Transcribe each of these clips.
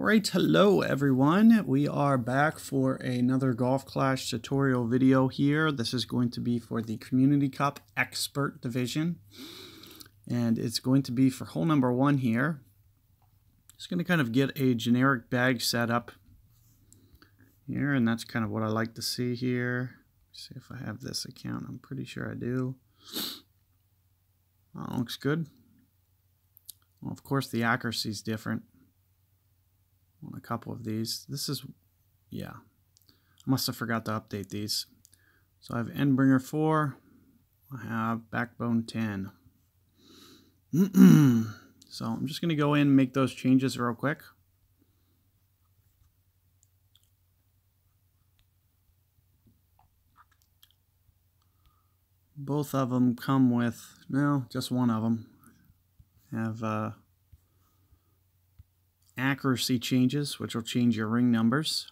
Alright, hello everyone. We are back for another Golf Clash tutorial video here. This is going to be for the Community Cup Expert Division. And it's going to be for hole number 1 here. Just going to kind of get a generic bag set up here, and that's kind of what I like to see here. See if I have this account. I'm pretty sure I do. Oh, looks good. Well, of course the accuracy is different on a couple of these. This is, yeah, I must have forgot to update these. So I have Endbringer 4, I have Backbone 10. So I'm just going to go in and make those changes real quick. Both of them come with, no, just one of them have accuracy changes, which will change your ring numbers.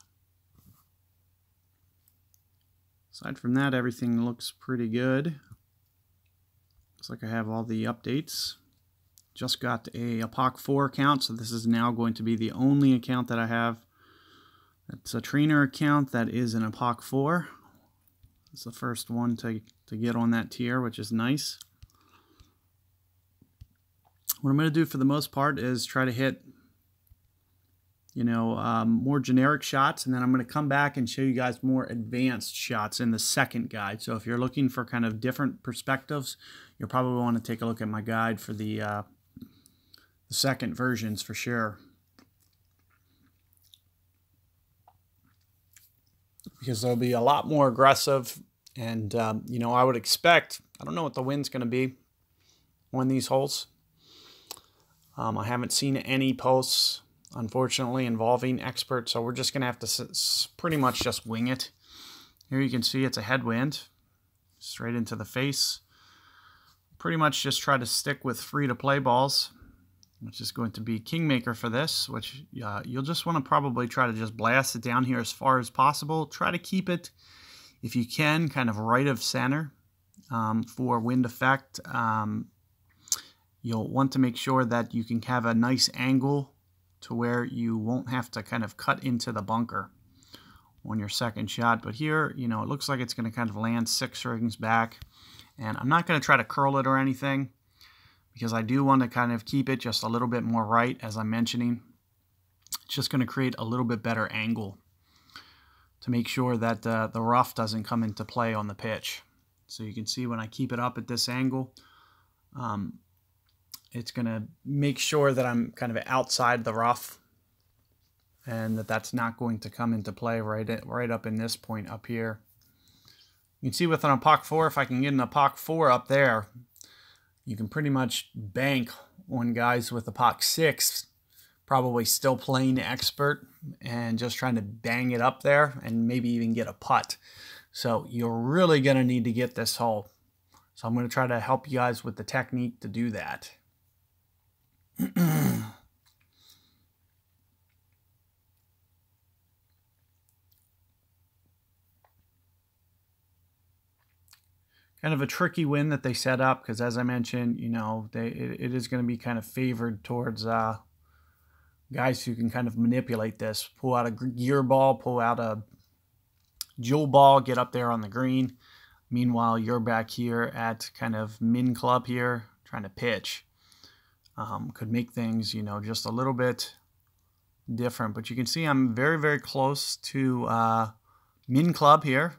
Aside from that, everything looks pretty good. Looks like I have all the updates. Just got a Apoc 4 account, so this is now going to be the only account that I have. It's a trainer account that is an Apoc 4. It's the first one to get on that tier, which is nice. What I'm going to do for the most part is try to hit, you know, more generic shots, and then I'm going to come back and show you guys more advanced shots in the second guide. So if you're looking for kind of different perspectives, you'll probably want to take a look at my guide for the second versions for sure. Because they'll be a lot more aggressive, and you know, I would expect, I don't know what the wind's going to be on these holes. I haven't seen any posts, unfortunately, involving experts, so we're just going to have to pretty much just wing it. Here you can see it's a headwind, straight into the face. Pretty much just try to stick with free-to-play balls, which is going to be Kingmaker for this, which you'll just want to probably try to just blast it down here as far as possible. Try to keep it, if you can, kind of right of center for wind effect. You'll want to make sure that you can have a nice angle to where you won't have to kind of cut into the bunker on your second shot. But here, you know, it looks like it's going to kind of land 6 rings back. And I'm not going to try to curl it or anything, because I do want to kind of keep it just a little bit more right, as I'm mentioning. It's just going to create a little bit better angle to make sure that the rough doesn't come into play on the pitch. So you can see when I keep it up at this angle, it's going to make sure that I'm kind of outside the rough, and that's not going to come into play right up in this point up here. You can see with an Apoc 4, if I can get an Apoc 4 up there, you can pretty much bank on guys with Apoc 6 probably still playing expert and just trying to bang it up there and maybe even get a putt. So you're really going to need to get this hole. So I'm going to try to help you guys with the technique to do that. Kind of a tricky win that they set up, because as I mentioned, you know, it is going to be kind of favored towards guys who can kind of manipulate this. Pull out a gear ball, pull out a jewel ball, get up there on the green. Meanwhile, you're back here at kind of min club here, trying to pitch. Could make things, you know, just a little bit different. But you can see I'm very, very close to min club here.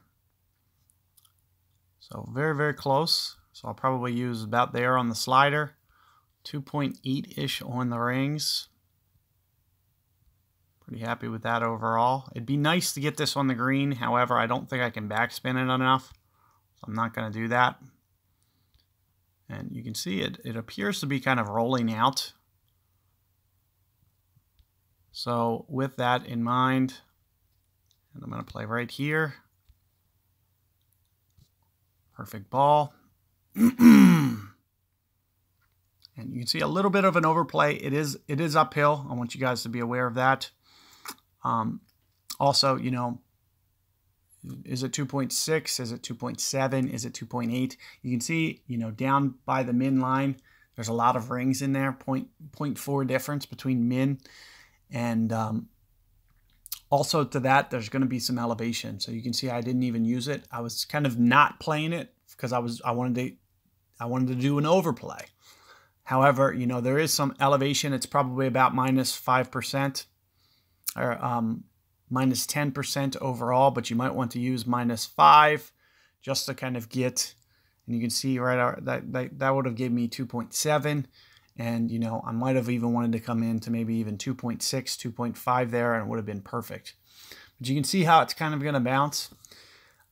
So very, very close. So I'll probably use about there on the slider. 2.8-ish on the rings. Pretty happy with that overall. It'd be nice to get this on the green. However, I don't think I can backspin it enough. So I'm not going to do that. And you can see it appears to be kind of rolling out. So with that in mind, and I'm going to play right here. Perfect ball. And you can see a little bit of an overplay. It is uphill. I want you guys to be aware of that. Also, you know, is it 2.6? Is it 2.7? Is it 2.8? You can see, you know, down by the min line, there's a lot of rings in there, 0.4 difference between min And also to that, there's going to be some elevation. So you can see I didn't even use it. I was kind of not playing it because I wanted to do an overplay. However, you know, there is some elevation. It's probably about -5% or minus 10% overall, but you might want to use -5 just to kind of get, and you can see right that would have given me 2.7. And, you know, I might have even wanted to come in to maybe even 2.6, 2.5 there, and it would have been perfect. But you can see how it's kind of going to bounce.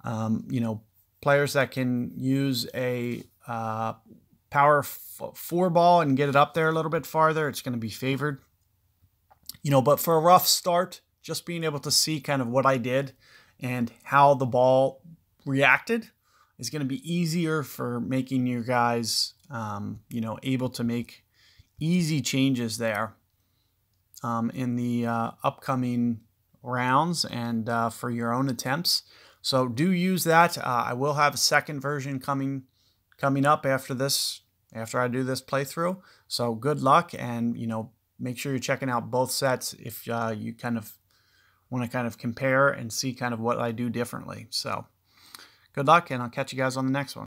You know, players that can use a power 4 ball and get it up there a little bit farther, it's going to be favored. You know, but for a rough start, just being able to see kind of what I did and how the ball reacted is going to be easier for making your guys, you know, able to make easy changes there in the upcoming rounds and for your own attempts. So do use that. I will have a second version coming up after this, after I do this playthrough. So good luck, and you know, make sure you're checking out both sets if you kind of want to kind of compare and see kind of what I do differently. So good luck, and I'll catch you guys on the next one.